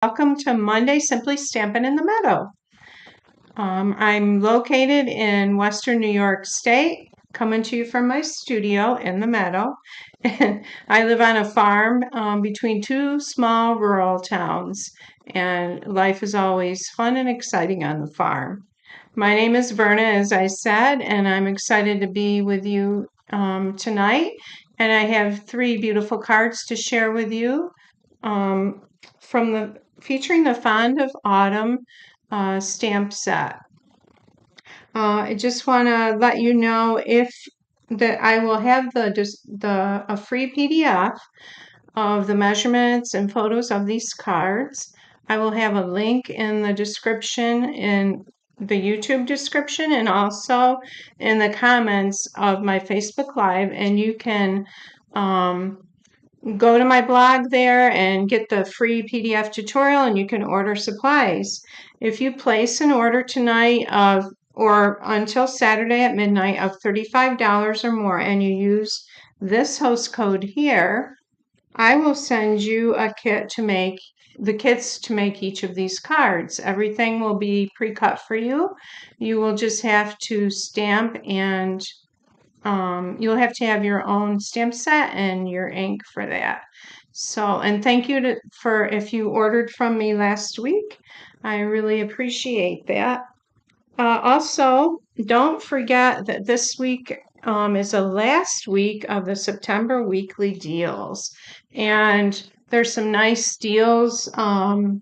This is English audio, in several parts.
Welcome to Monday Simply Stampin' in the Meadow. I'm located in Western New York State, coming to you from my studio in the meadow. And I live on a farm between two small rural towns, and life is always fun and exciting on the farm. My name is Verna, as I said, and I'm excited to be with you tonight. And I have three beautiful cards to share with you featuring the Fond of Autumn stamp set. I just want to let you know that I will have a free PDF of the measurements and photos of these cards. I will have a link in the description, in the YouTube description, and also in the comments of my Facebook Live, and you can go to my blog there and get the free PDF tutorial, and you can order supplies. If you place an order tonight or until Saturday at midnight of $35 or more, and you use this host code here, I will send you a kit to make the kits to make each of these cards. Everything will be pre-cut for you. You will just have to stamp, and you'll have to have your own stamp set and your ink for that. So, and thank you for if you ordered from me last week. I really appreciate that. Also, don't forget that this week is the last week of the September weekly deals. And there's some nice deals. The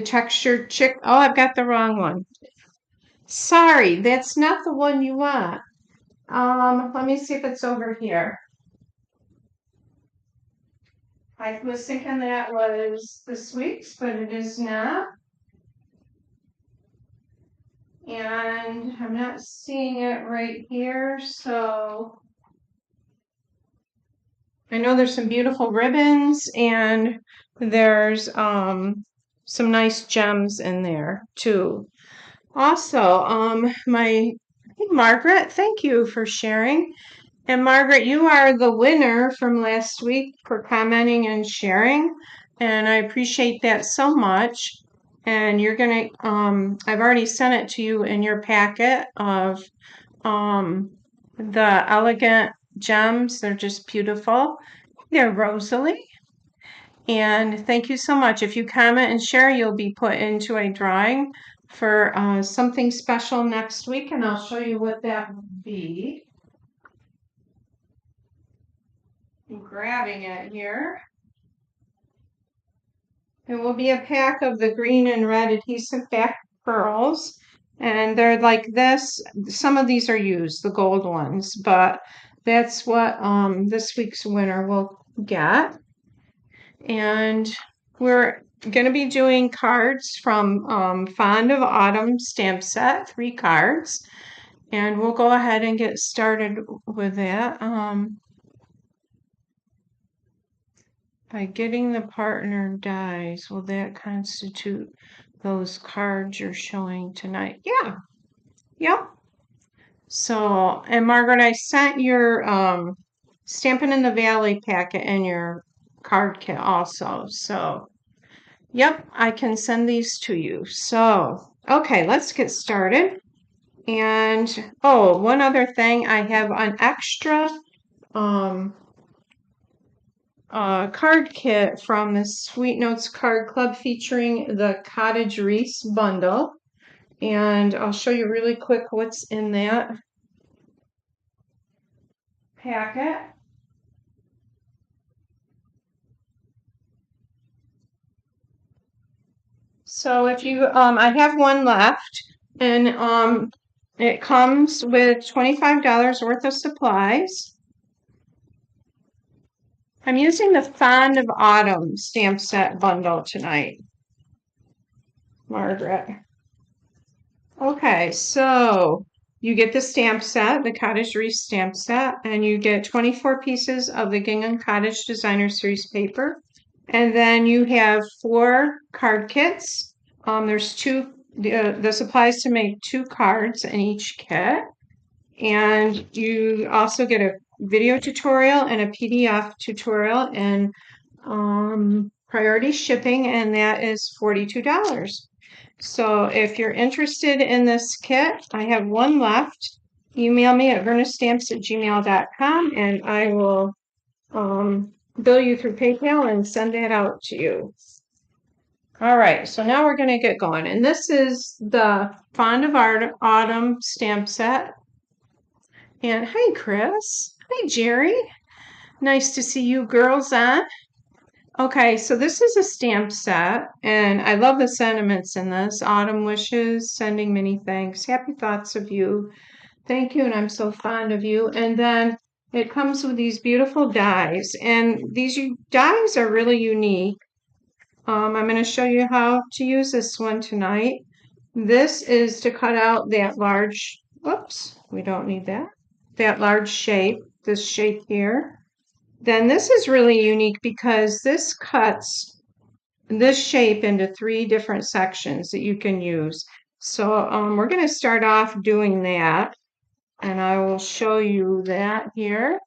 textured chick. Oh, I've got the wrong one. Sorry, that's not the one you want. Let me see if it's over here. I was thinking that was this week's, but it is not. And I'm not seeing it right here, so I know there's some beautiful ribbons, and there's some nice gems in there too. Also, Margaret, thank you for sharing. And Margaret, you are the winner from last week for commenting and sharing, and I appreciate that so much. And you're gonna, I've already sent it to you in your packet of the elegant gems. They're just beautiful. They're Rosalie. And thank you so much. If you comment and share, you'll be put into a drawing for something special next week, and I'll show you what that will be. I'm grabbing it here. It will be a pack of the green and red adhesive back pearls, and they're like this. Some of these are used, the gold ones, but that's what this week's winner will get. And we're going to be doing cards from Fond of Autumn stamp set, 3 cards, and we'll go ahead and get started with that. By getting the partner dies, will that constitute those cards you're showing tonight? Yeah. Yep. So, and Margaret, I sent your Stampin' in the Valley packet and your card kit also. So, yep, I can send these to you. So, okay, let's get started. And, oh, one other thing, I have an extra card kit from the Sweet Notes Card Club featuring the Cottage Wreaths bundle. And I'll show you really quick what's in that packet. So if you, I have one left, and it comes with $25 worth of supplies. I'm using the Fond of Autumn stamp set bundle tonight, Margaret. Okay, so you get the stamp set, the Cottage Wreath stamp set, and you get 24 pieces of the Gingham Cottage Designer Series paper. And then you have 4 card kits. There's the supplies to make 2 cards in each kit. And you also get a video tutorial and a PDF tutorial. And priority shipping, and that is $42. So if you're interested in this kit, I have one left. Email me at vernastamps@gmail.com, and I will bill you through PayPal and send that out to you. All right, so now we're going to get going. And this is the Fond of Autumn stamp set. And hi, Chris. Hi, Jerry. Nice to see you girls on. Okay, so this is a stamp set, and I love the sentiments in this. Autumn wishes, sending many thanks, happy thoughts of you. Thank you, and I'm so fond of you. And then it comes with these beautiful dies, and these dies are really unique. I'm going to show you how to use this one tonight. This is to cut out that large, whoops, we don't need that, that large shape, this shape here. Then this is really unique because this cuts this shape into 3 different sections that you can use. So we're going to start off doing that, and I will show you that here.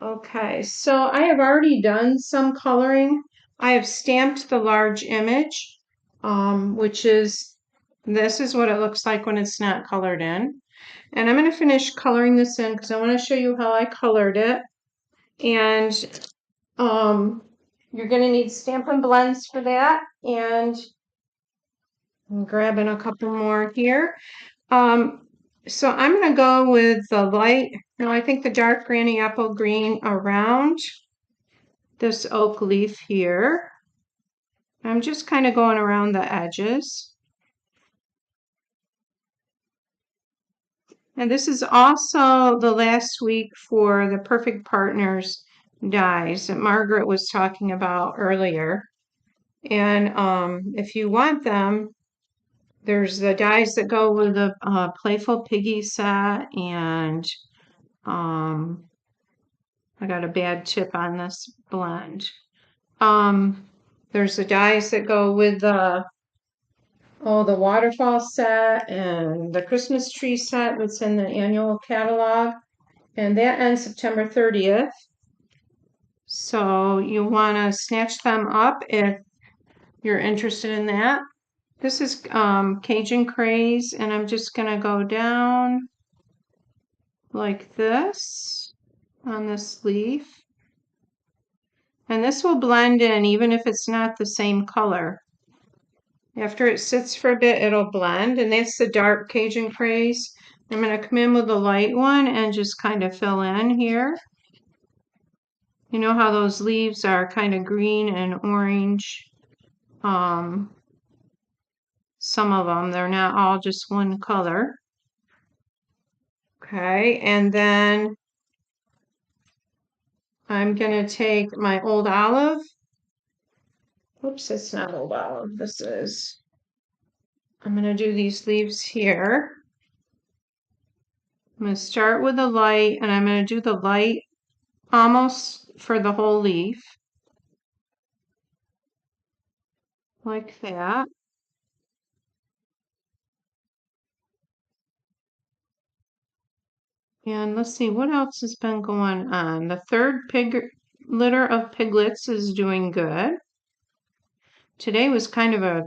Okay, so I have already done some coloring. I have stamped the large image, which is, this is what it looks like when it's not colored in. And I'm going to finish coloring this in because I want to show you how I colored it. And you're going to need Stampin' Blends for that. And I'm grabbing a couple more here. So I'm going to go with the light, no, I think the dark granny apple green around this oak leaf here. I'm just kind of going around the edges. And this is also the last week for the Perfect Partners dies that Margaret was talking about earlier. And if you want them, there's the dies that go with the Playful Piggy set, and I got a bad tip on this blend. There's the dies that go with the waterfall set and the Christmas tree set that's in the annual catalog, and that ends September 30th. So you want to snatch them up if you're interested in that. This is Cajun Craze, and I'm just going to go down like this on this leaf. And this will blend in even if it's not the same color. After it sits for a bit, it'll blend, and that's the dark Cajun Craze. I'm going to come in with the light one and just kind of fill in here. You know how those leaves are kind of green and orange? Some of them, they're not all just one color. Okay, and then I'm going to take my Old Olive. Oops, it's not Old Olive. This is, I'm going to do these leaves here. I'm going to start with the light, and I'm going to do the light almost for the whole leaf. Like that. And let's see, what else has been going on? The third litter of piglets is doing good. Today was kind of a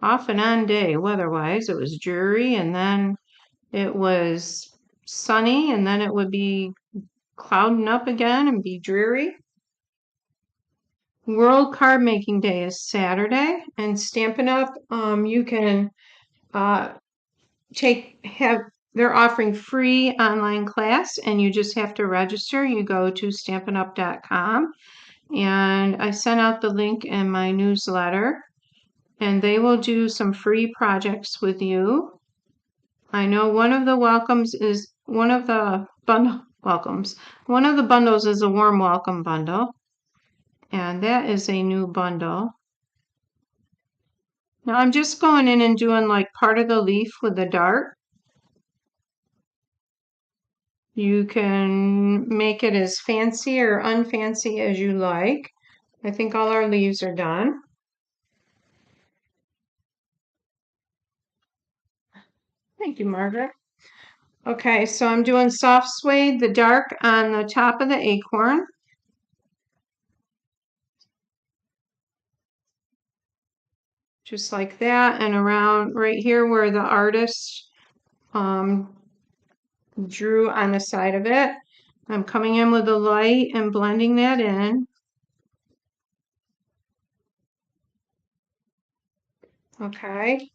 off and on day weather-wise. It was dreary, and then it was sunny, and then it would be clouding up again and be dreary. World Card Making Day is Saturday, and Stampin' Up! You can they're offering free online class, and you just have to register. You go to stampinup.com, and I sent out the link in my newsletter, and they will do some free projects with you. I know one of the welcomes is one of the bundles is a warm welcome bundle, and that is a new bundle. Now I'm just going in and doing like part of the leaf with the dart. You can make it as fancy or unfancy as you like. I think all our leaves are done. Thank you, Margaret. Okay, so I'm doing soft suede, the dark on the top of the acorn. just like that, and around right here where the artist drew on the side of it. I'm coming in with the light and blending that in. Okay.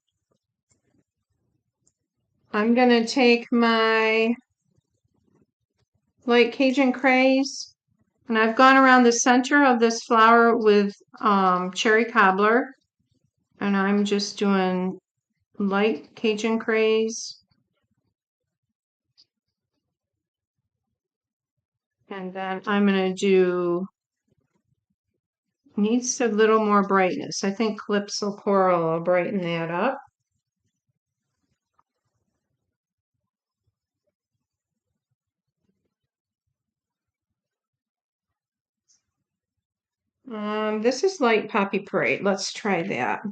I'm going to take my light Cajun craze, and I've gone around the center of this flower with cherry cobbler, and I'm just doing light Cajun craze. And then I'm going to do, needs a little more brightness. I think Calypso Coral will brighten that up. This is Light Poppy Parade. Let's try that.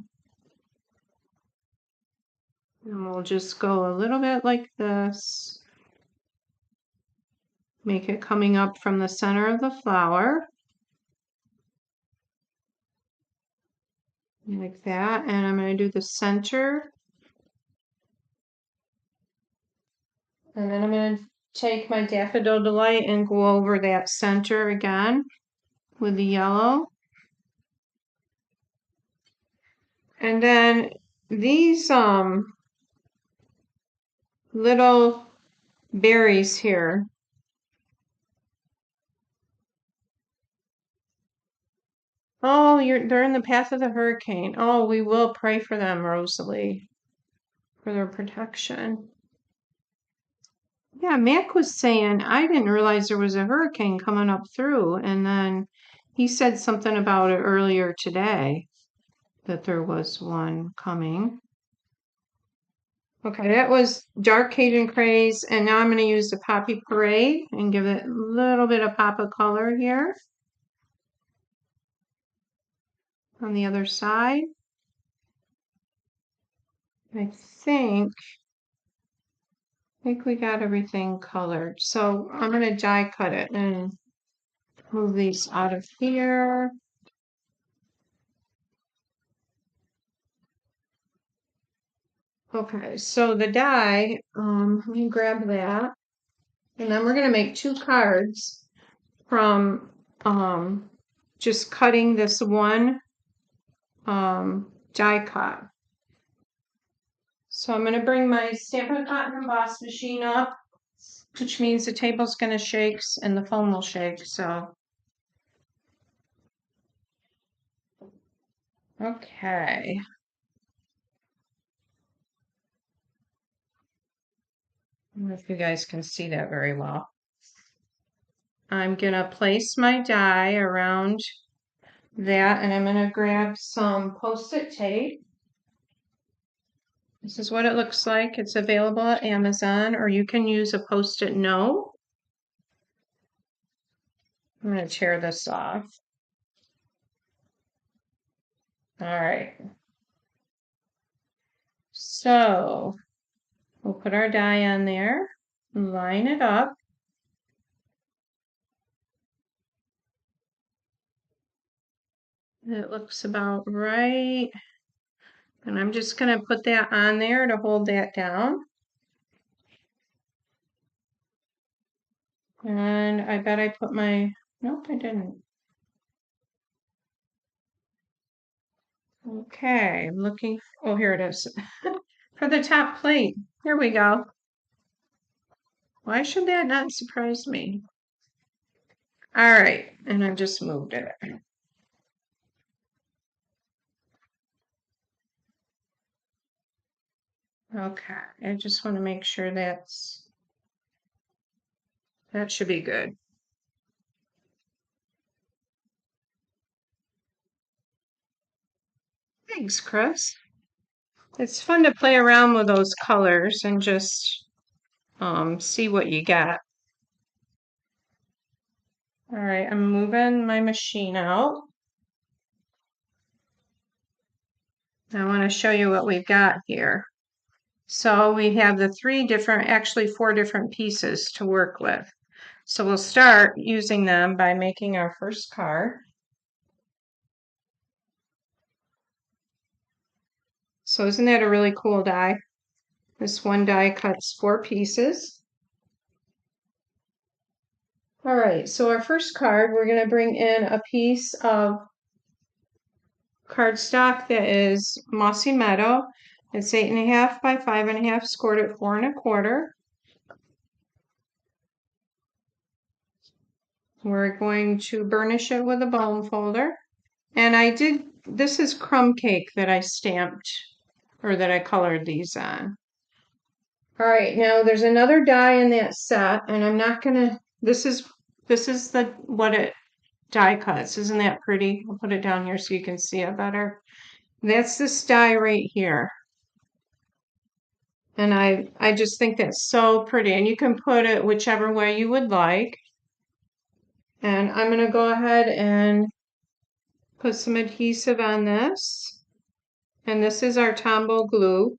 And we'll just go a little bit like this. Make it coming up from the center of the flower. Like that. And I'm going to do the center. And then I'm going to take my Daffodil Delight and go over that center again with the yellow. And then these little berries here. Oh, they're in the path of the hurricane. Oh, we will pray for them, Rosalie, for their protection. Yeah, Mac was saying, I didn't realize there was a hurricane coming up through, and then he said something about it earlier today, that there was one coming. Okay, that was Dark Cajun Craze, and now I'm going to use the Poppy Parade and give it a little bit of pop of color here on the other side. I think we got everything colored. So I'm going to die cut it and move these out of here. Okay, so the die, let me grab that. And then we're going to make 2 cards from just cutting this one die cut. So I'm going to bring my Stampin' Pot and Emboss machine up, which means the table's going to shake and the phone will shake. So, okay. I don't know if you guys can see that very well. I'm going to place my die around that, and I'm going to grab some Post-it tape. This is what it looks like. It's available at Amazon, or you can use a Post-it note. I'm going to tear this off. All right. So we'll put our die on there, line it up. It looks about right. And I'm just going to put that on there to hold that down. And I bet I put my, nope, I didn't. Okay, I'm looking, oh, here it is. For the top plate. Here we go. Why should that not surprise me? All right, and I've just moved it. Okay, I just want to make sure that should be good. Thanks, Chris. It's fun to play around with those colors and just see what you got. All right, I'm moving my machine out. I want to show you what we've got here. So we have the 3 different, actually 4 different pieces to work with. So we'll start using them by making our first card. So isn't that a really cool die? This one die cuts 4 pieces. All right, so our first card, we're going to bring in a piece of cardstock that is Mossy Meadow. It's 8.5 by 5.5, scored at 4 1/4. We're going to burnish it with a bone folder. And this is crumb cake that I stamped, or that I colored these on. All right, now there's another die in that set, and I'm not gonna, this is what it die cuts. Isn't that pretty? I'll put it down here so you can see it better. That's this die right here. And I just think that's so pretty. And you can put it whichever way you would like. And I'm going to go ahead and put some adhesive on this. And this is our Tombow glue.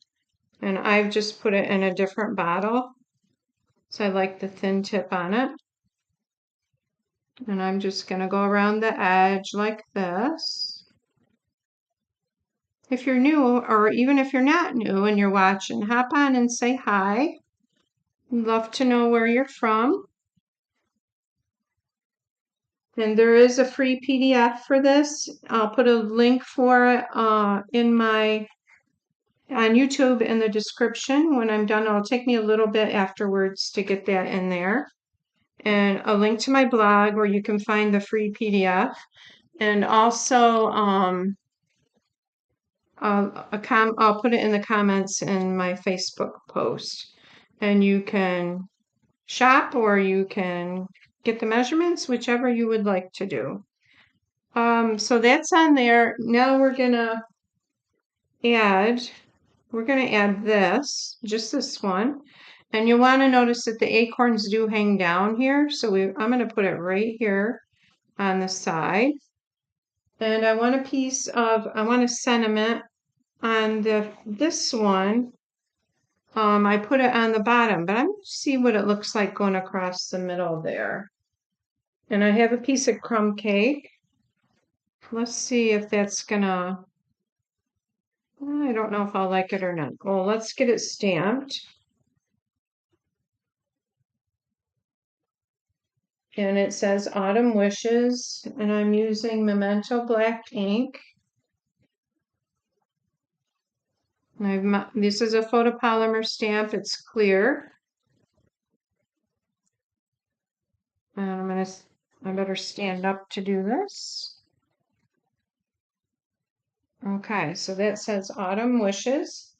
And I've just put it in a different bottle. So I like the thin tip on it. And I'm just going to go around the edge like this. If you're new, or even if you're not new and you're watching, hop on and say hi. Love to know where you're from. And there is a free PDF for this. I'll put a link for it on YouTube in the description. When I'm done, it'll take me a little bit afterwards to get that in there. And a link to my blog where you can find the free PDF. And also, I'll put it in the comments in my Facebook post. And you can shop or you can get the measurements, whichever you would like to do. So that's on there. Now we're gonna add this, just this one. And you want to notice that the acorns do hang down here. So I'm gonna put it right here on the side. And I want a sentiment on this one. I put it on the bottom, but I'm gonna see what it looks like going across the middle there. And I have a piece of crumb cake. Let's see if that's gonna, I don't know if I'll like it or not. Well, let's get it stamped. And it says Autumn Wishes, and I'm using Memento Black ink. This is a photopolymer stamp, it's clear. And I better stand up to do this. Okay, so that says Autumn Wishes.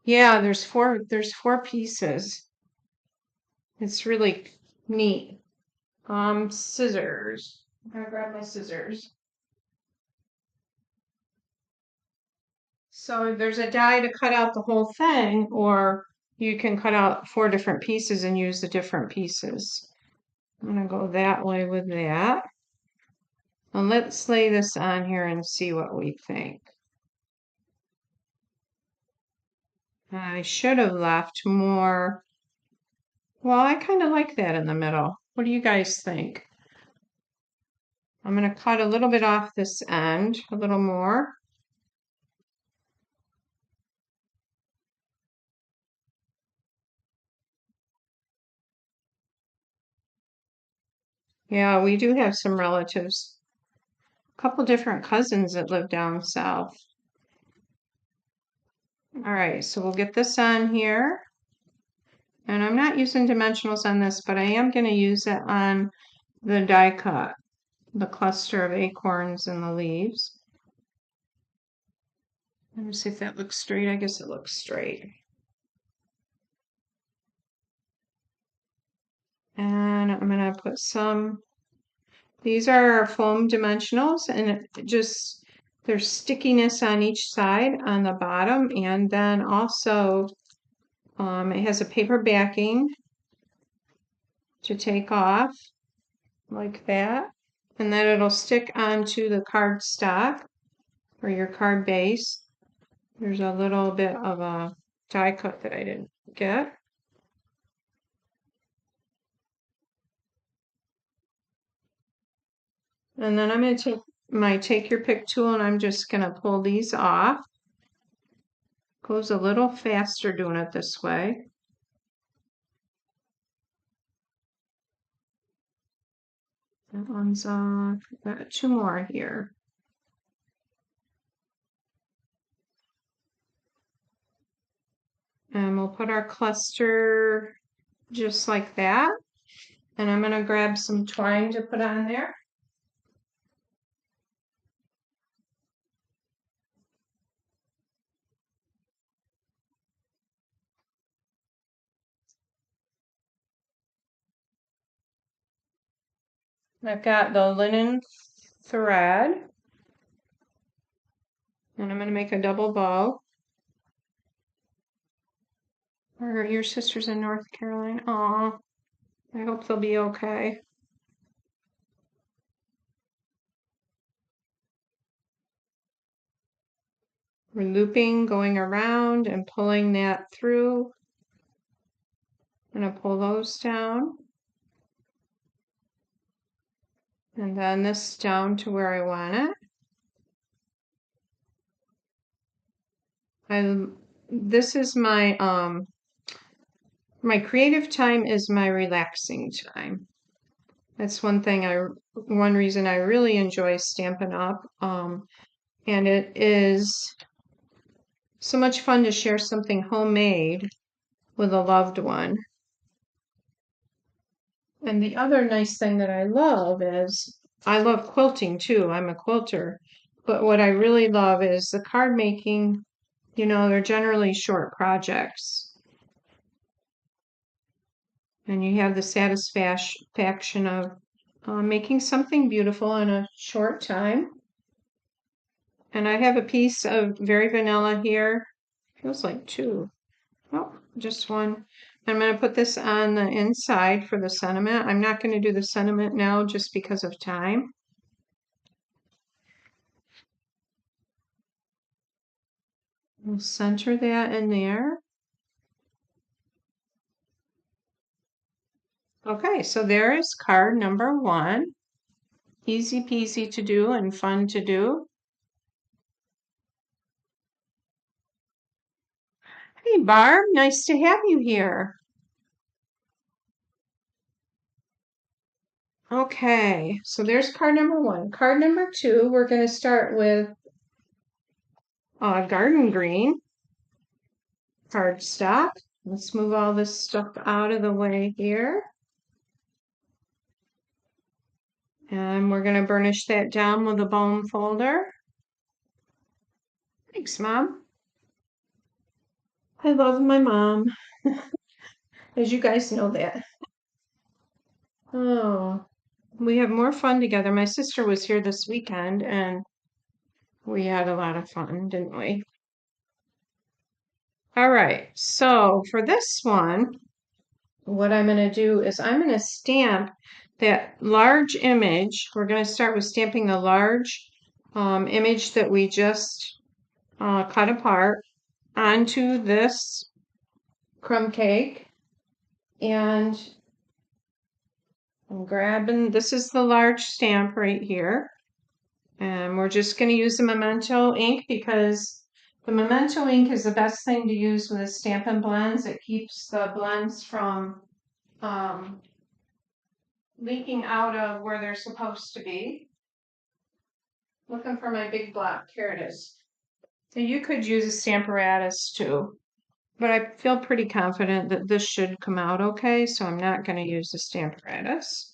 Yeah, there's four pieces. It's really neat. Scissors. I'm gonna grab my scissors. So there's a die to cut out the whole thing, or you can cut out 4 different pieces and use the different pieces. I'm gonna go that way with that. And let's lay this on here and see what we think. I should have left more. Well, I kind of like that in the middle. What do you guys think? I'm going to cut a little bit off this end, a little more. Yeah, we do have some relatives. A couple different cousins that live down south. All right, so we'll get this on here. And I'm not using dimensionals on this, but I am going to use it on the die cut, the cluster of acorns and the leaves. Let me see if that looks straight. I guess it looks straight. And I'm going to put some, these are our foam dimensionals, and there's stickiness on each side on the bottom, and then also it has a paper backing to take off like that, and then it'll stick onto the card stock or your card base. There's a little bit of a die cut that I didn't get. And then I'm going to take my Take Your Pick tool and I'm just going to pull these off. Goes a little faster doing it this way. That one's off. Got two more here. And we'll put our cluster just like that. And I'm going to grab some twine to put on there. I've got the linen thread. And I'm going to make a double bow. Your sister's in North Carolina. Aw, I hope they'll be okay. We're looping, going around and pulling that through. I'm going to pull those down. And then this down to where I want it. This is my my creative time is my relaxing time. That's one reason I really enjoy Stampin' Up. And it is so much fun to share something homemade with a loved one. And the other nice thing that I love is I love quilting too. I'm a quilter. But what I really love is the card making. You know, they're generally short projects. And you have the satisfaction of making something beautiful in a short time. And I have a piece of Very Vanilla here. Feels like two. Oh, just one. I'm going to put this on the inside for the sentiment. I'm not going to do the sentiment now just because of time. We'll center that in there. Okay, so there is card number 1. Easy peasy to do and fun to do. Hey, Barb, nice to have you here. Okay, so there's card number 1. Card number 2, we're going to start with garden green cardstock. Let's move all this stuff out of the way here. And we're going to burnish that down with a bone folder. Thanks, Mom. I love my mom. As you guys know that. Oh, we have more fun together. My sister was here this weekend and we had a lot of fun, didn't we? All right, so for this one, what I'm going to do is I'm going to stamp that large image. We're going to start with stamping the large image that we just cut apart onto this crumb cake. And I'm grabbing, this is the large stamp right here. And we're just going to use the Memento ink because the Memento ink is the best thing to use with the Stampin' Blends. It keeps the blends from leaking out of where they're supposed to be. Looking for my big block. Here it is. So you could use a Stamparatus too. But I feel pretty confident that this should come out okay, so I'm not going to use the Stamparatus.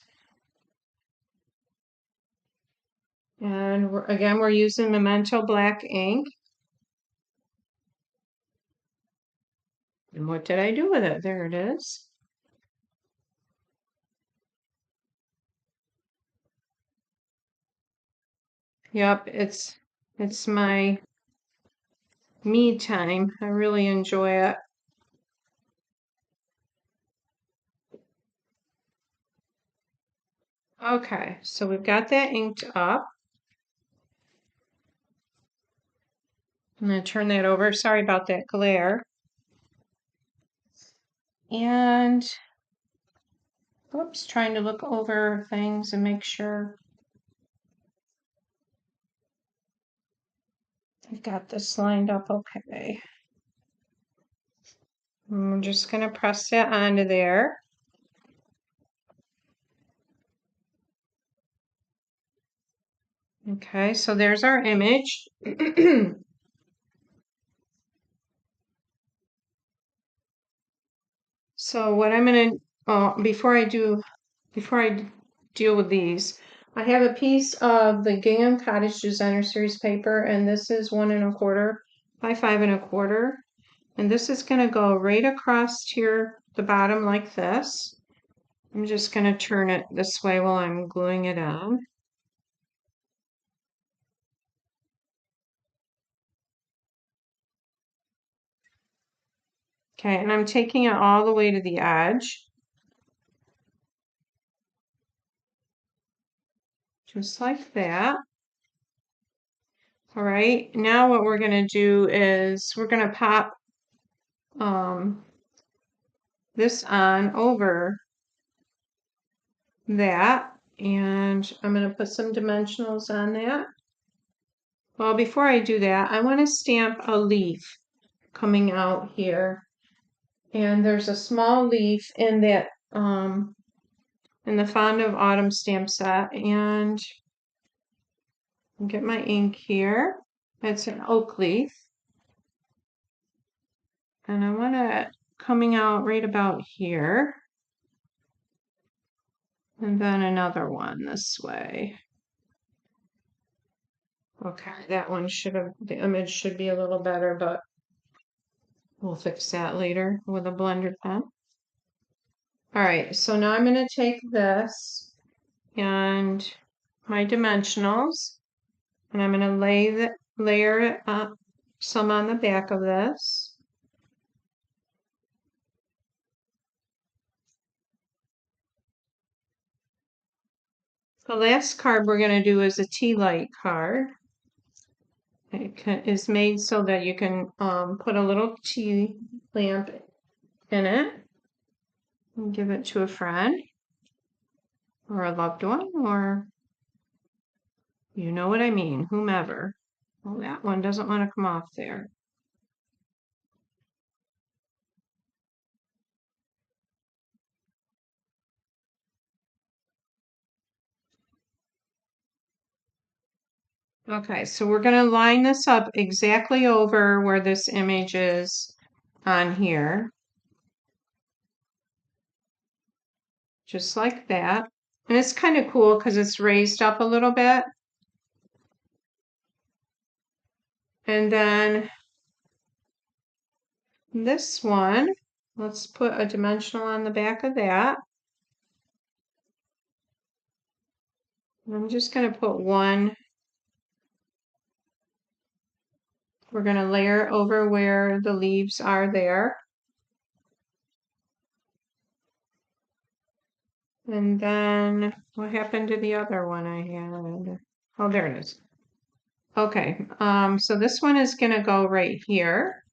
And again, we're using Memento black ink. And what did I do with it? There it is. Yep, it's my me time. I really enjoy it. Okay, so we've got that inked up. I'm going to turn that over. Sorry about that glare. And, oops, trying to look over things and make sure. I've got this lined up okay. I'm just going to press that onto there. Okay, so there's our image. So what I'm going to, before I deal with these, I have a piece of the Gingham Cottage Designer Series paper, and this is 1 1/4 by 5 1/4. And this is going to go right across here, the bottom like this. I'm just going to turn it this way while I'm gluing it on. Okay, and I'm taking it all the way to the edge. Just like that. All right, now what we're going to do is we're going to pop this on over that, and I'm going to put some dimensionals on that. Well, before I do that, I want to stamp a leaf coming out here. And there's a small leaf in that in the Fond of Autumn stamp set, and I'll get my ink here. It's an oak leaf. And I want it coming out right about here. And then another one this way. Okay, that one the image should be a little better, but we'll fix that later with a blender pen. All right, so now I'm going to take this and my dimensionals, and I'm going to layer it up some on the back of this. The last card we're going to do is a tea light card. It is made so that you can put a little tea lamp in it and give it to a friend or a loved one, or you know what I mean, whomever. Well, that one doesn't want to come off there. Okay, so we're going to line this up exactly over where this image is on here. Just like that. And it's kind of cool because it's raised up a little bit. And then this one, let's put a dimensional on the back of that. I'm just going to put one. We're going to layer over where the leaves are there. And then what happened to the other one I had? Oh, there it is. Okay, so this one is going to go right here.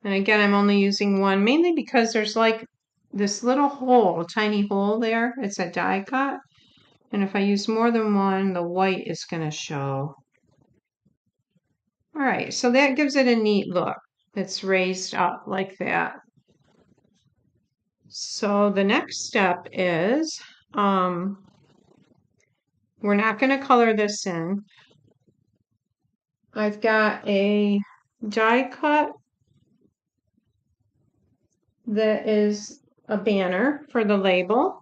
And again, I'm only using one, mainly because there's like this little hole, tiny hole there. It's a die cut. And if I use more than one, the white is going to show. All right, so that gives it a neat look. It's raised up like that. So the next step is, we're not going to color this in. I've got a die cut that is a banner for the label.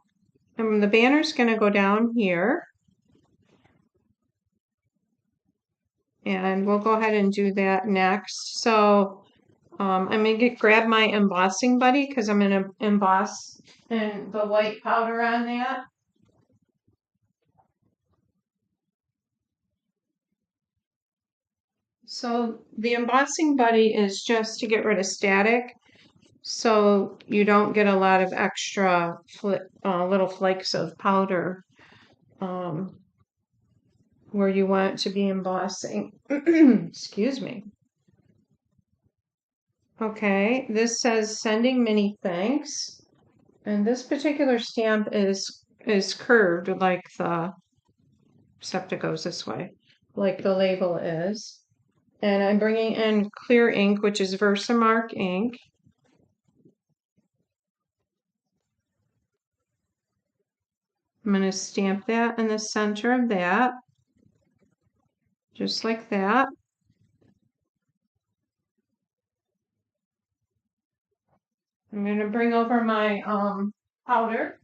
And the banner's going to go down here. And we'll go ahead and do that next. So I'm going to grab my embossing buddy because I'm going to emboss and the white powder on that. So the embossing buddy is just to get rid of static, so you don't get a lot of extra little flakes of powder where you want it to be embossing. Excuse me. Okay, this says sending many thanks. And this particular stamp is is curved like the, except it goes this way, like the label is. And I'm bringing in clear ink, which is Versamark ink. I'm going to stamp that in the center of that, just like that. I'm going to bring over my powder.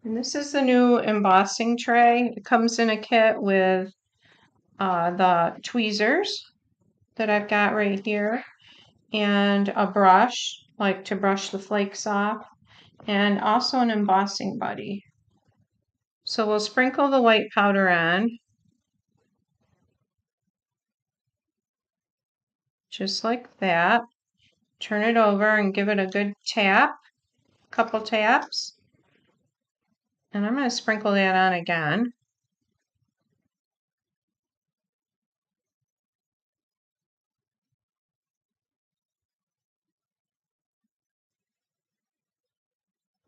And this is the new embossing tray. It comes in a kit with the tweezers that I've got right here, and a brush, like to brush the flakes off, and also an embossing buddy. So we'll sprinkle the white powder on, just like that. Turn it over and give it a good tap, couple taps. And I'm going to sprinkle that on again.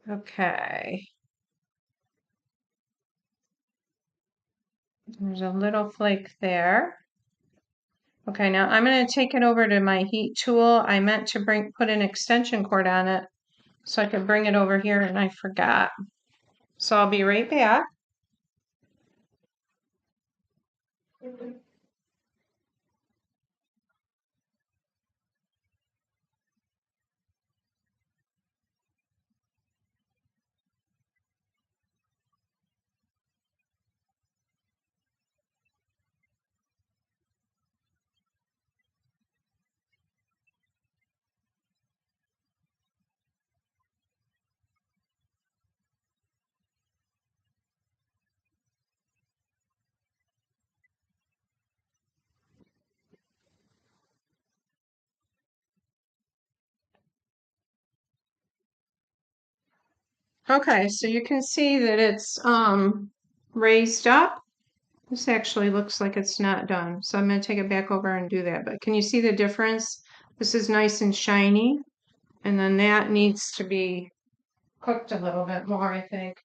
Okay. There's a little flake there. Okay, now I'm going to take it over to my heat tool. I meant to put an extension cord on it so I could bring it over here, and I forgot. So I'll be right back. Okay, so you can see that it's raised up. This actually looks like it's not done. So I'm going to take it back over and do that. But can you see the difference? This is nice and shiny. And then that needs to be cooked a little bit more, I think.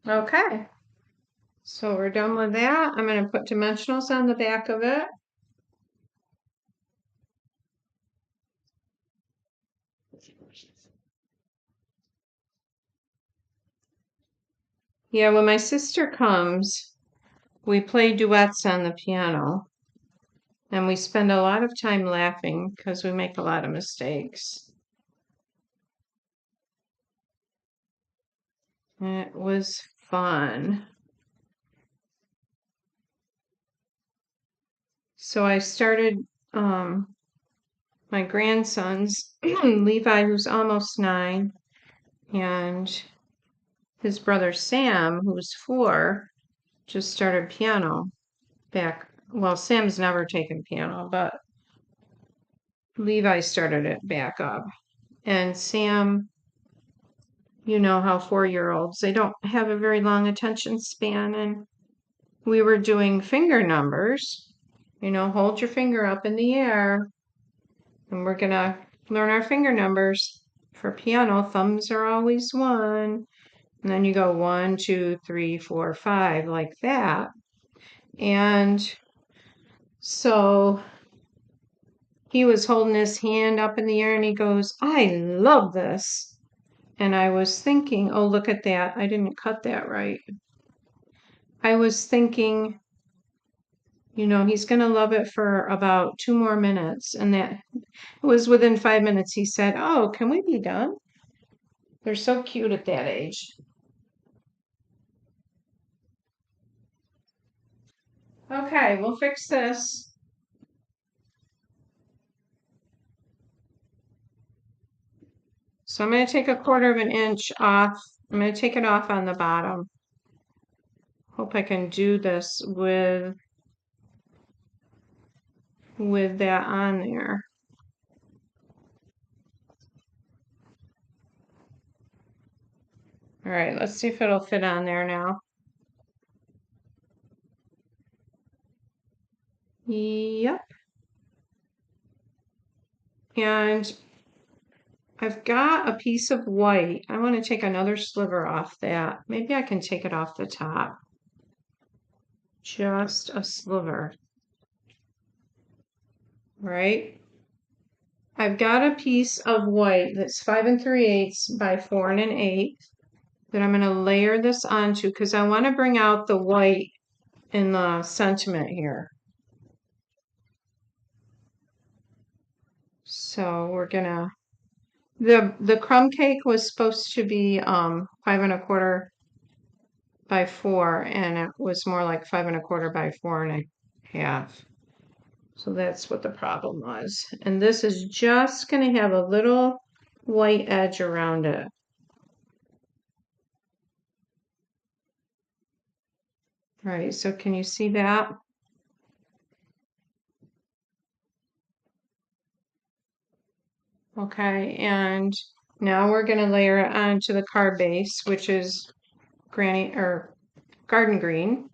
Okay, so we're done with that. I'm going to put dimensionals on the back of it. Yeah, when my sister comes, we play duets on the piano, and we spend a lot of time laughing because we make a lot of mistakes. It was fun. So I started my grandsons, Levi, who's almost 9, and his brother Sam, who's 4, just started piano back. Well, Sam's never taken piano, but Levi started it back up. And Sam, you know how 4-year-olds, they don't have a very long attention span. And we were doing finger numbers, hold your finger up in the air. And we're going to learn our finger numbers. For piano, thumbs are always 1. And then you go 1, 2, 3, 4, 5, like that. And so he was holding his hand up in the air and he goes, I love this. And I was thinking, oh, look at that. I didn't cut that right. I was thinking, he's going to love it for about 2 more minutes. And that was within 5 minutes. He said, oh, can we be done? They're so cute at that age. Okay, we'll fix this. So I'm going to take 1/4 of an inch off I'm going to take it off on the bottom. Hope I can do this with that on there. All right, let's see if it'll fit on there now. Yep. And I've got a piece of white. I want to take another sliver off that. Maybe I can take it off the top. Just a sliver. Right? I've got a piece of white that's 5 3/8 by 4 1/8 that I'm going to layer this onto because I want to bring out the white in the sentiment here. So we're gonna, the crumb cake was supposed to be 5 1/4 by 4, and it was more like 5 1/4 by 4 1/2. So that's what the problem was. And this is just going to have a little white edge around it. All right, so can you see that? Okay, and now we're going to layer it onto the card base, which is granny or garden green.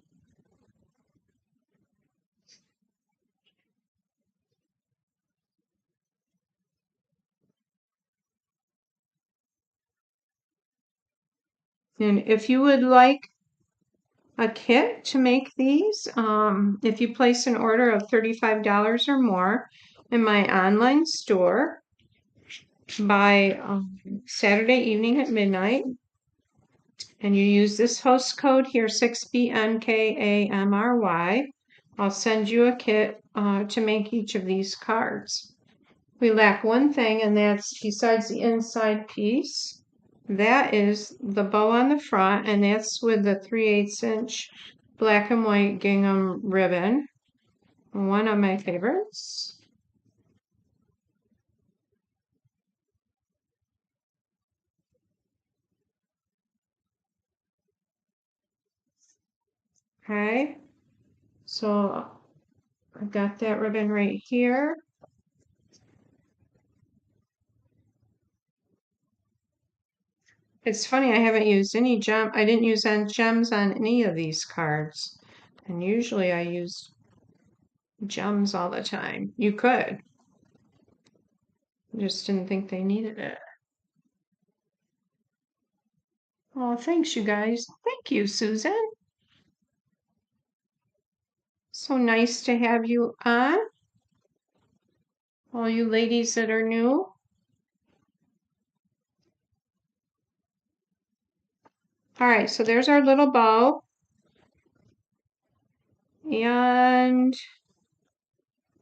And if you would like a kit to make these, if you place an order of $35 or more in my online store by Saturday evening at midnight, and you use this host code here, 6BNKAMRY, I'll send you a kit to make each of these cards. We lack one thing, and that's besides the inside piece. That is the bow on the front, and that's with the 3/8 inch black and white gingham ribbon. One of my favorites. Okay, so I've got that ribbon right here. It's funny, I haven't used any gem. I didn't use any gems on any of these cards. And usually I use gems all the time. You could. Just didn't think they needed it. Oh, thanks, you guys. Thank you, Susan. So nice to have you on. All you ladies that are new. All right, so there's our little bow. And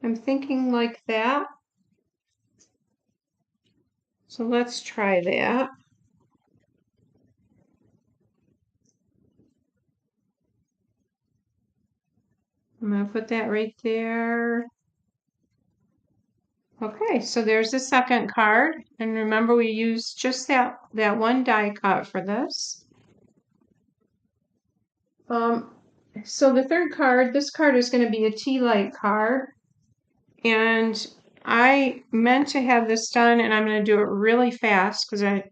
I'm thinking like that. So let's try that. I'm going to put that right there. Okay, so there's the second card. And remember, we used just that one die cut for this. So the third card, this card is going to be a tea light card. And I meant to have this done, and I'm going to do it really fast because I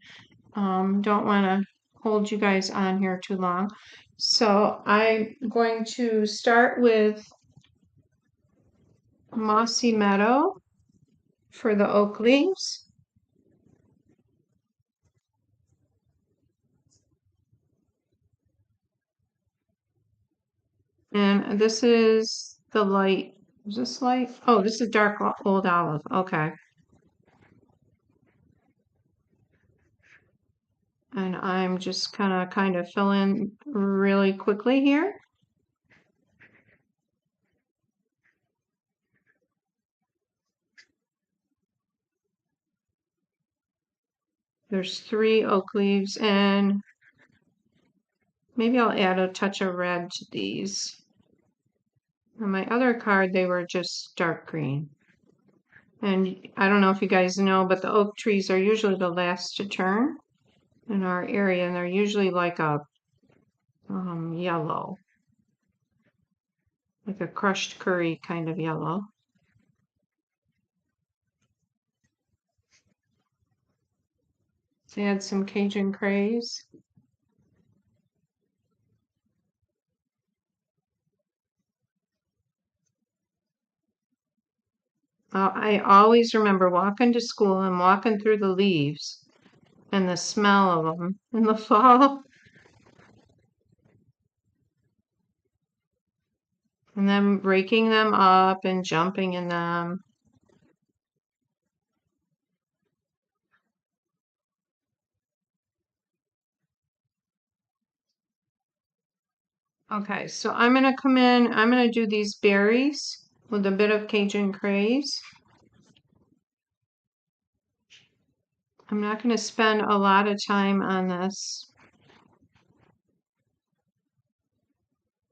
don't want to hold you guys on here too long. So I'm going to start with Mossy Meadow for the oak leaves. And this is the light. Is this light? Oh, this is dark old olive. Okay. And I'm just kind of fill in really quickly here. There's 3 oak leaves, and maybe I'll add a touch of red to these. On my other card, they were just dark green. And I don't know if you guys know, but the oak trees are usually the last to turn. in our area, and they're usually like a yellow, like a crushed curry kind of yellow. Add some Cajun craze. I always remember walking to school and walking through the leaves and the smell of them in the fall. And then breaking them up and jumping in them. Okay, so I'm going to come in, I'm going to do these berries with a bit of Cajun craze. I'm not going to spend a lot of time on this.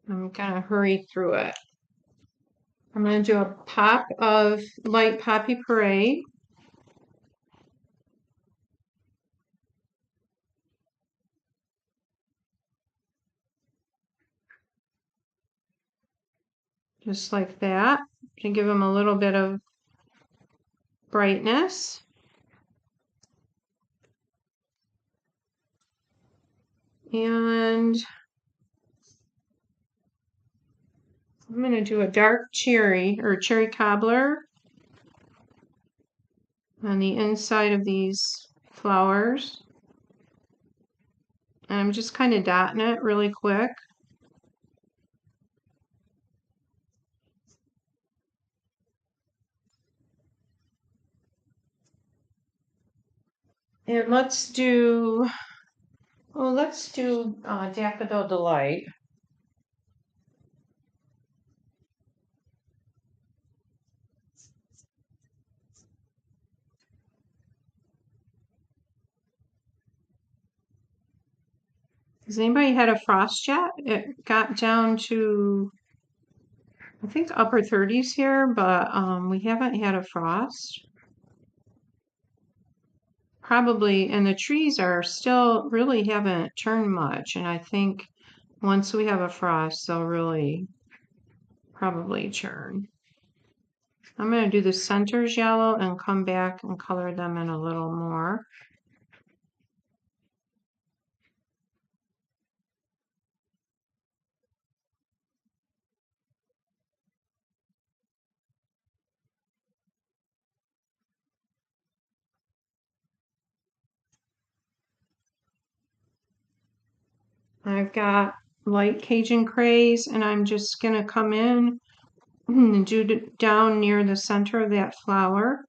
I'm going to hurry through it. I'm going to do a pop of light poppy parade. Just like that, to give them a little bit of brightness. And I'm going to do a dark cherry or cherry cobbler on the inside of these flowers. And I'm just kind of dotting it really quick. And let's do Daffodil Delight. Has anybody had a frost yet? It got down to, I think, upper 30s here, but we haven't had a frost. Probably, and the trees are still really haven't turned much, and I think once we have a frost, they'll really probably turn. I'm going to do the centers yellow and come back and color them in a little more. I've got light Cajun craze, and I'm just going to come in and do it down near the center of that flower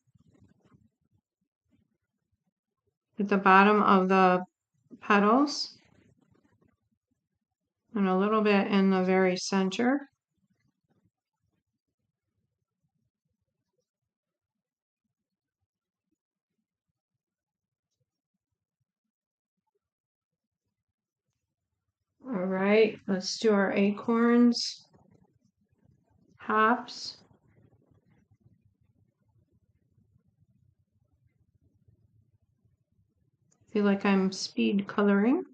at the bottom of the petals and a little bit in the very center. All right, let's do our acorns, hops. Feel like I'm speed coloring.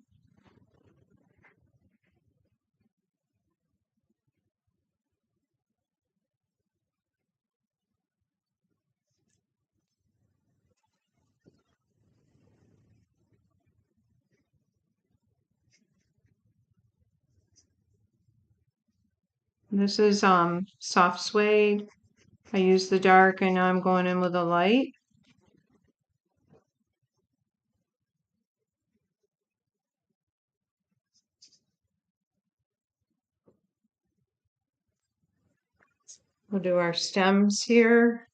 This is soft suede. I used the dark and now I'm going in with a light. We'll do our stems here.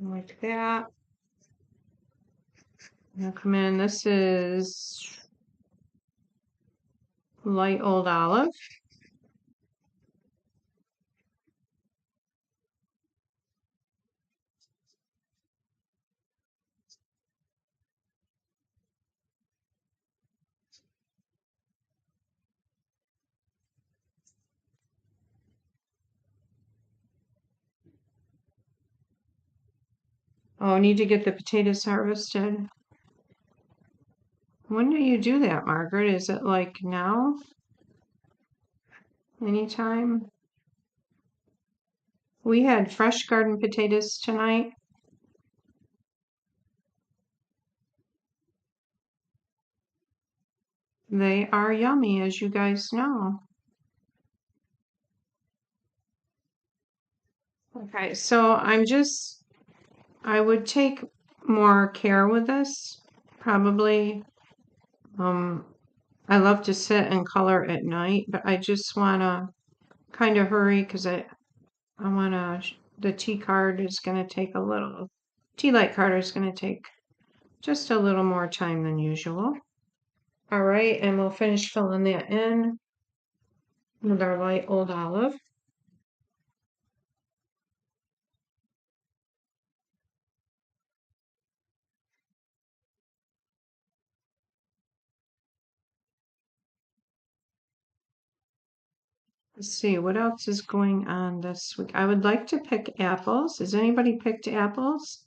Like that. Now come in, this is light old olive. Oh, I need to get the potatoes harvested. When do you do that, Margaret? Is it like now? Anytime? We had fresh garden potatoes tonight. They are yummy, as you guys know. Okay, so I would take more care with this, probably. I love to sit and color at night, but I just want to kind of hurry because I want to, the tea light card is going to take just a little more time than usual. All right, and we'll finish filling that in with our light old olive. Let's see, what else is going on this week? I would like to pick apples. Has anybody picked apples?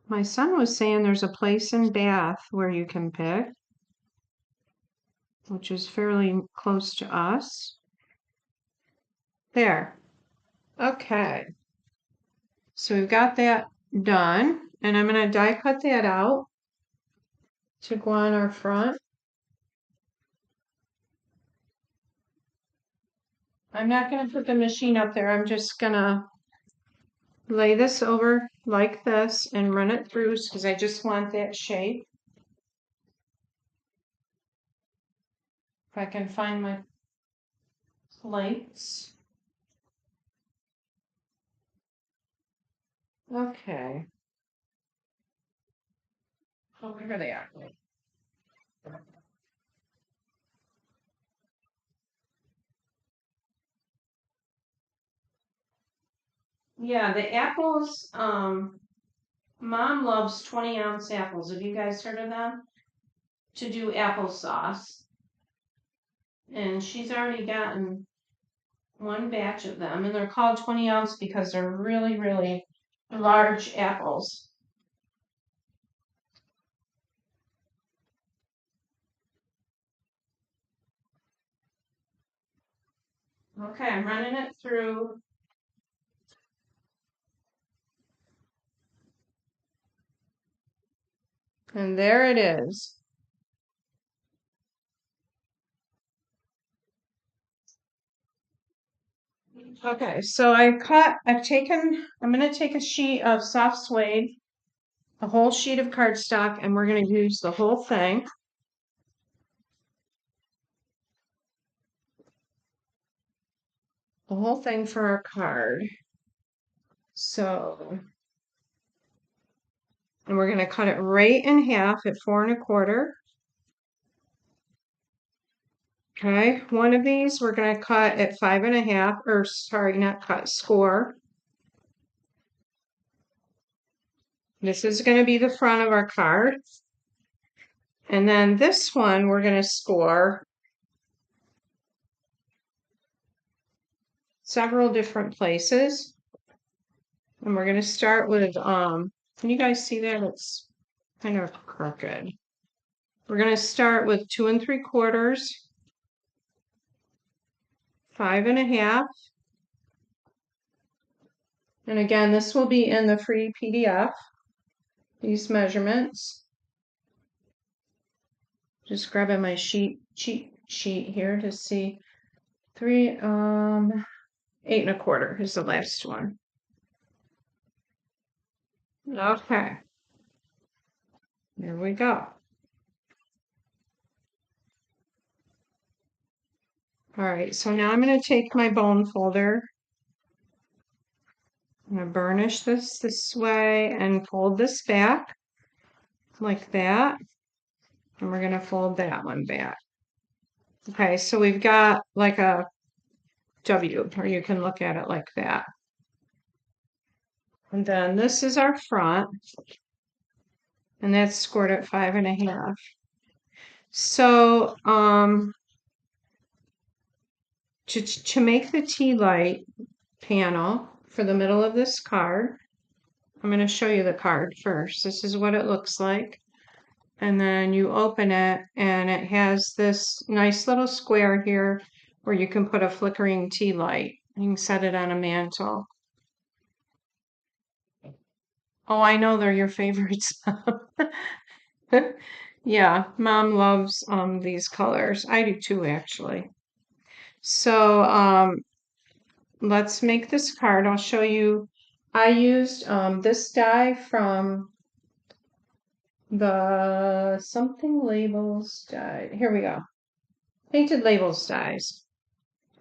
My son was saying there's a place in Bath where you can pick, which is fairly close to us. There. Okay. So we've got that done, and I'm going to die cut that out to go on our front. I'm not going to put the machine up there. I'm just going to lay this over like this and run it through because I just want that shape. If I can find my plates. Okay. Oh, where they are. Yeah, the apples, Mom loves 20-ounce apples. Have you guys heard of them? To do applesauce. And she's already gotten one batch of them, and they're called 20-ounce because they're really, really large apples. Okay, I'm running it through. And there it is. Okay, so I'm going to take a sheet of soft suede, a whole sheet of cardstock, and we're going to use the whole thing. The whole thing for our card. So, and we're going to cut it right in half at 4 1/4. Okay, one of these we're going to cut at 5 1/2, or sorry, not cut, score. This is going to be the front of our card. And then this one we're going to score several different places. And we're going to start with, can you guys see that? It's kind of crooked. We're going to start with 2 3/4, 5 1/2. And again, this will be in the free PDF, these measurements. Just grabbing my cheat sheet here to see. 8 1/4 is the last one. Okay. There we go. All right, so now I'm going to take my bone folder. I'm going to burnish this way and fold this back like that. And we're going to fold that one back. Okay, so we've got like a W, or you can look at it like that. And then this is our front, and that's scored at 5 1/2. So, to make the tea light panel for the middle of this card. I'm going to show you the card first. This is what it looks like. And then you open it and it has this nice little square here where you can put a flickering tea light. You can set it on a mantle. Oh, I know they're your favorites. Yeah, Mom loves these colors. I do too, actually. So let's make this card. I'll show you. I used this die from the something labels die. Here we go. Painted labels dies.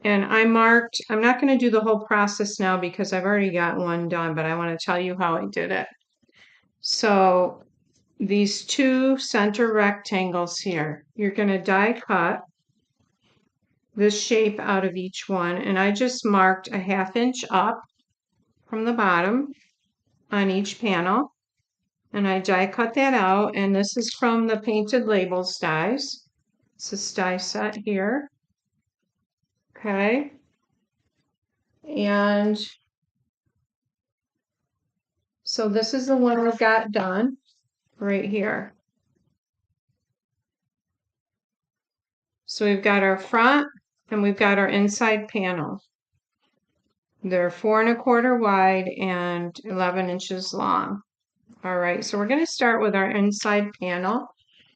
And I marked, I'm not going to do the whole process now because I've already got one done, but I want to tell you how I did it. So these two center rectangles here, you're going to die cut this shape out of each one. And I just marked a 1/2 inch up from the bottom on each panel. And I die cut that out. And this is from the Painted Labels dies. It's this die set here. Okay. And so this is the one we got done right here. So we've got our front and we've got our inside panel. They're 4 1/4 wide and 11 inches long. All right, so we're going to start with our inside panel.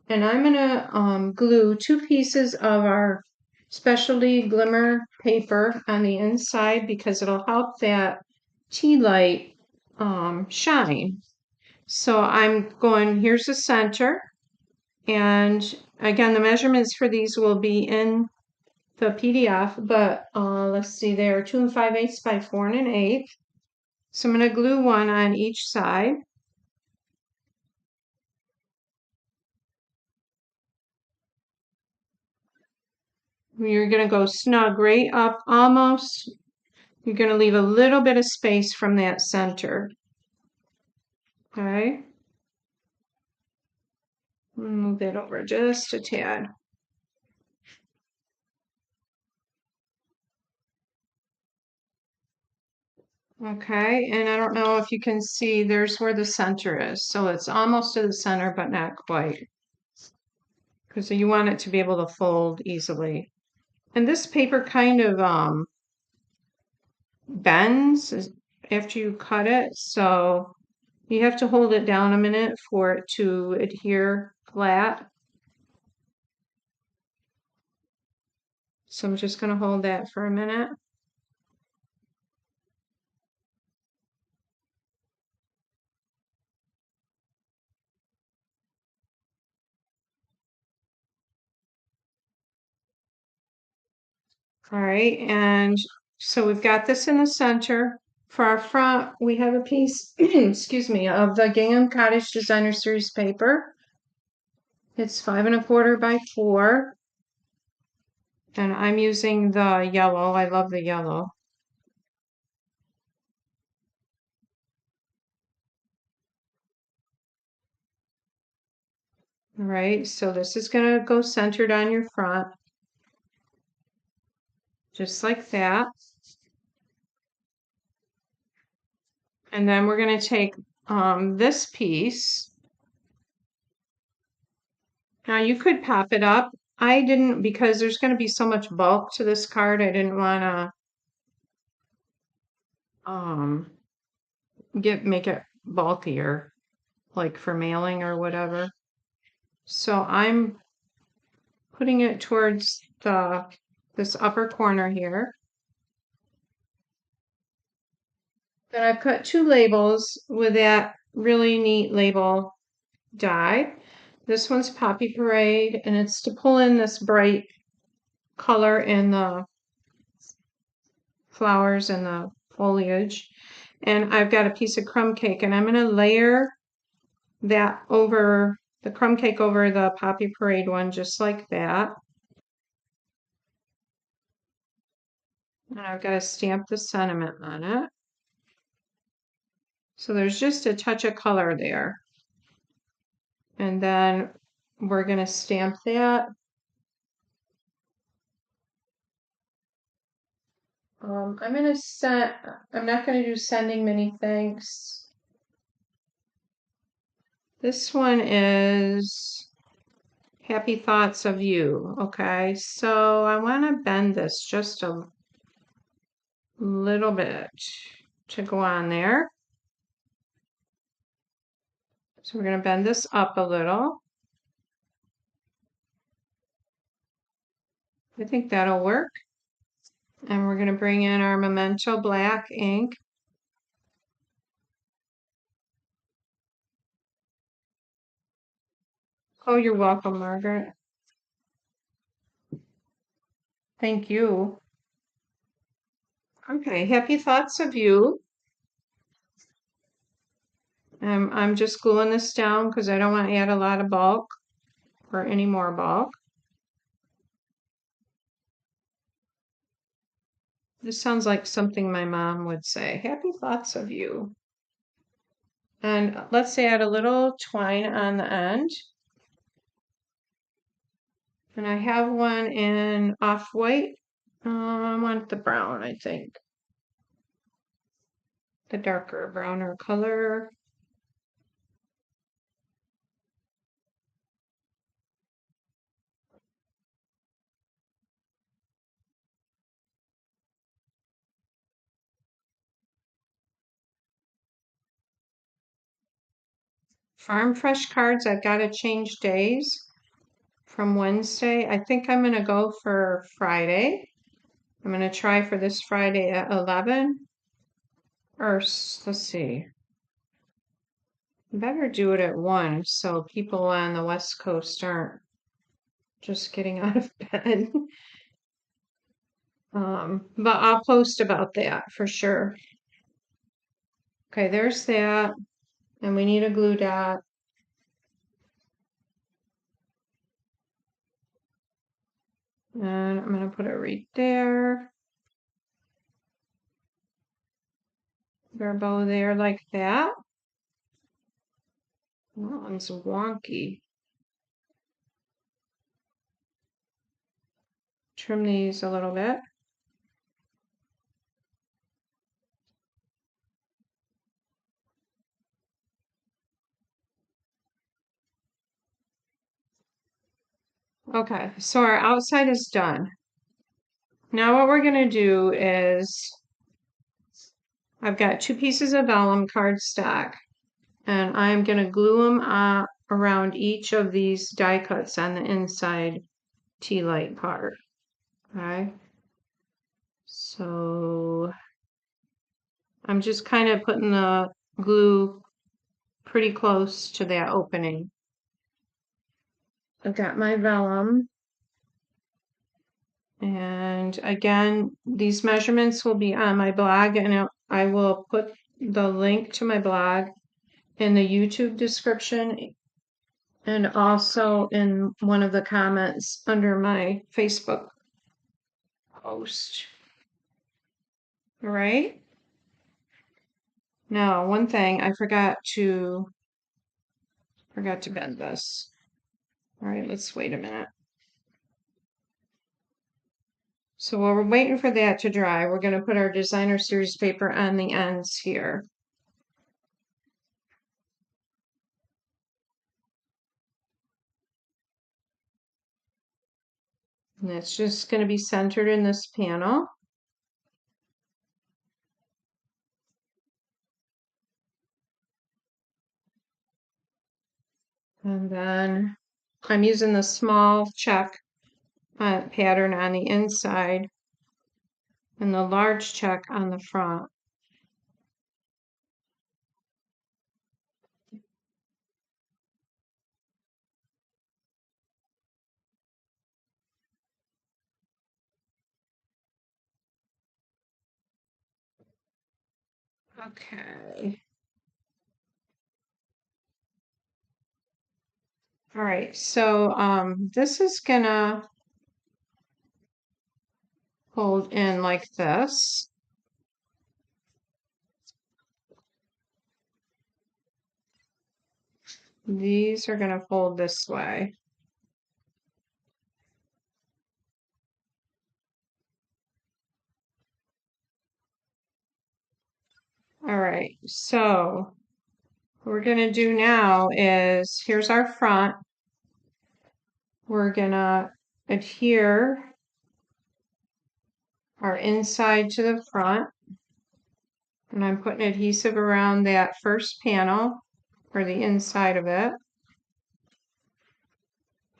And I'm going to glue 2 pieces of our specialty glimmer paper on the inside because it'll help that tea light shine. So I'm going, here's the center. And again, the measurements for these will be in the PDF, but let's see, they are 2 5/8 by 4 1/8. So I'm going to glue one on each side. You're going to go snug right up almost. You're going to leave a little bit of space from that center. Okay. Move that over just a tad. Okay, and I don't know if you can see, there's where the center is. So it's almost to the center, but not quite. Because you want it to be able to fold easily. And this paper kind of bends after you cut it, so you have to hold it down a minute for it to adhere flat. So I'm just going to hold that for a minute. All right, and so we've got this in the center. For our front, we have a piece, excuse me, of the Gingham Cottage Designer Series paper. It's 5 1/4 by 4. And I'm using the yellow. I love the yellow. All right, so this is going to go centered on your front. Just like that. And then we're going to take this piece. Now you could pop it up. I didn't because there's going to be so much bulk to this card. I didn't want to make it bulkier, like for mailing or whatever. So I'm putting it towards this upper corner here. Then I've cut 2 labels with that really neat label die. This one's Poppy Parade, and it's to pull in this bright color in the flowers and the foliage. And I've got a piece of crumb cake, and I'm going to layer that over the crumb cake over the Poppy Parade one, just like that. And I've got to stamp the sentiment on it. So there's just a touch of color there. And then we're going to stamp that. I'm gonna send, I'm not gonna do sending many thanks. This one is happy thoughts of you. Okay, so I want to bend this just a little bit to go on there. So we're going to bend this up a little. I think that'll work. And we're going to bring in our Memento black ink. Oh, you're welcome, Margaret. Thank you. Okay, happy thoughts of you. I'm just gluing this down because I don't want to add a lot of bulk or any more bulk. This sounds like something my mom would say. Happy thoughts of you. And let's add a little twine on the end. And I have one in off-white. I want the brown, I think. The darker, browner color. Farm Fresh cards, I've got to change days from Wednesday. I think I'm going to go for Friday. I'm going to try for this Friday at 11. Or, let's see. Better do it at 1 so people on the West Coast aren't just getting out of bed. But I'll post about that for sure. Okay, there's that. And we need a glue dot. And I'm going to put it right there. Put our bow there like that. That one's wonky. Trim these a little bit. Okay, so our outside is done. Now what we're going to do is I've got 2 pieces of vellum cardstock and I'm going to glue them around each of these die cuts on the inside tea light part. Okay, so I'm just kind of putting the glue pretty close to that opening. I've got my vellum. And again, these measurements will be on my blog, and I will put the link to my blog in the YouTube description and also in one of the comments under my Facebook post. All right. Now, one thing I forgot to bend this. All right, let's wait a minute. So while we're waiting for that to dry, we're going to put our designer series paper on the ends here. And it's just going to be centered in this panel. And then I'm using the small check pattern on the inside and the large check on the front. Okay. All right, so this is gonna fold in like this. These are gonna fold this way. All right, so what we're gonna do now is, here's our front. We're gonna adhere our inside to the front. And I'm putting adhesive around that first panel, or the inside of it.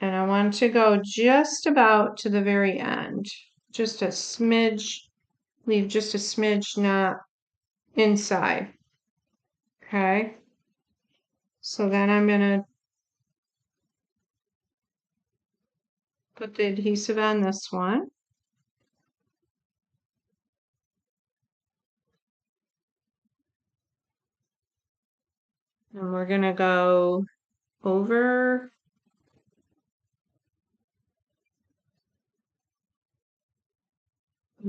And I want to go just about to the very end. Just a smidge, leave just a smidge knot inside. Okay. So then I'm going to put the adhesive on this one. And we're going to go over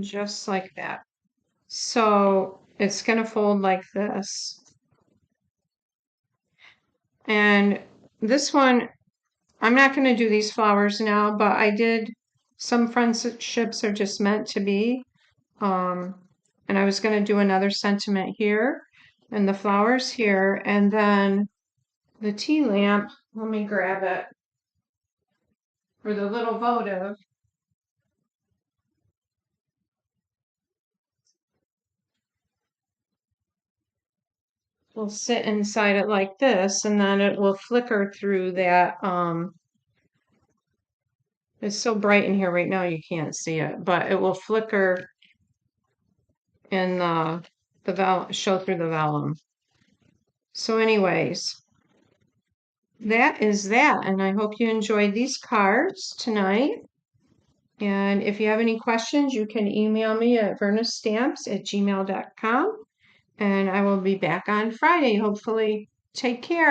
just like that. So it's going to fold like this. And this one, I'm not going to do these flowers now, but I did, some friendships are just meant to be. And I was going to do another sentiment here and the flowers here, and then the tea lamp, let me grab it, for the little votive. Will sit inside it like this, and then it will flicker through that. It's so bright in here right now you can't see it, but it will flicker in the show through the vellum. So anyways, that is that, and I hope you enjoyed these cards tonight. And if you have any questions, you can email me at vernastamps@gmail.com, and I will be back on Friday, hopefully. Take care.